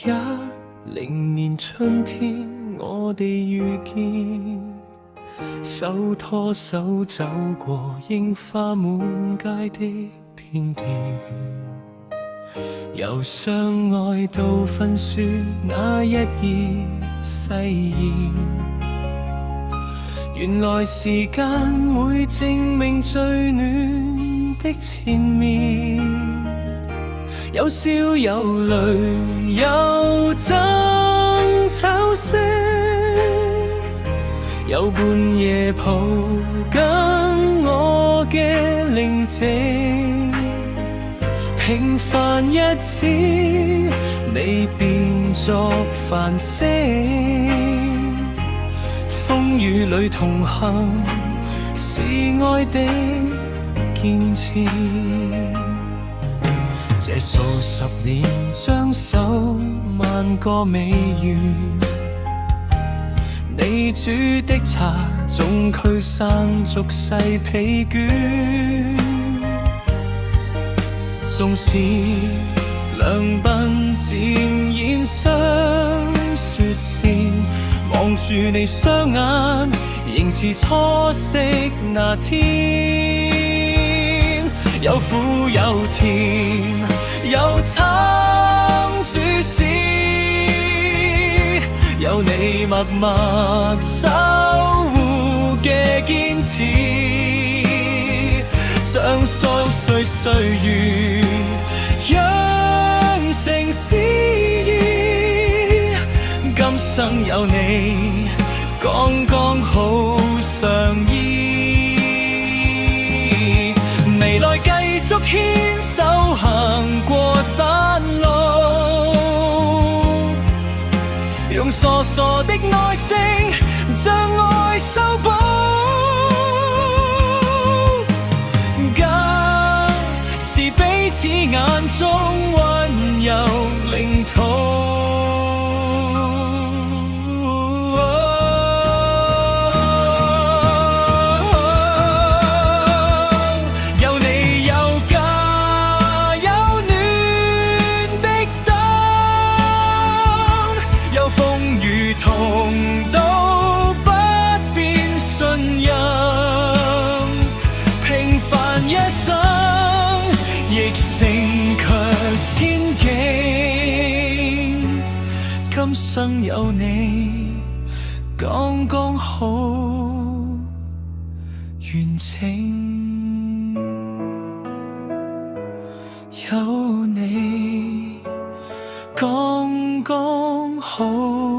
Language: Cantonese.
2010年春天，我哋遇見，手拖手走過櫻花滿街的片段，由相愛到分輸那一夜誓言，原來時間會證明最暖的前面，有笑有淚有爭吵聲，有半夜抱緊我嘅寧靜，平凡日子你變作繁星，風雨裏同行是愛的見證，這數十年相守萬個美願，你煮的茶總驅散俗世疲倦，縱使兩鬢漸染霜雪線，望住你雙眼仍是初識那天，有苦有甜有慘主使，有你默默守護嘅堅持，將瑣碎歲月養成詩意，今生有你剛剛好相依，未來繼續牽手行過山路，用傻傻的耐性將愛修補，家是彼此眼中溫柔領土，有你有家有暖的燈，有風雨同都不變信任，平凡一生亦勝卻千境，今生有你剛剛好完整，有你剛剛好。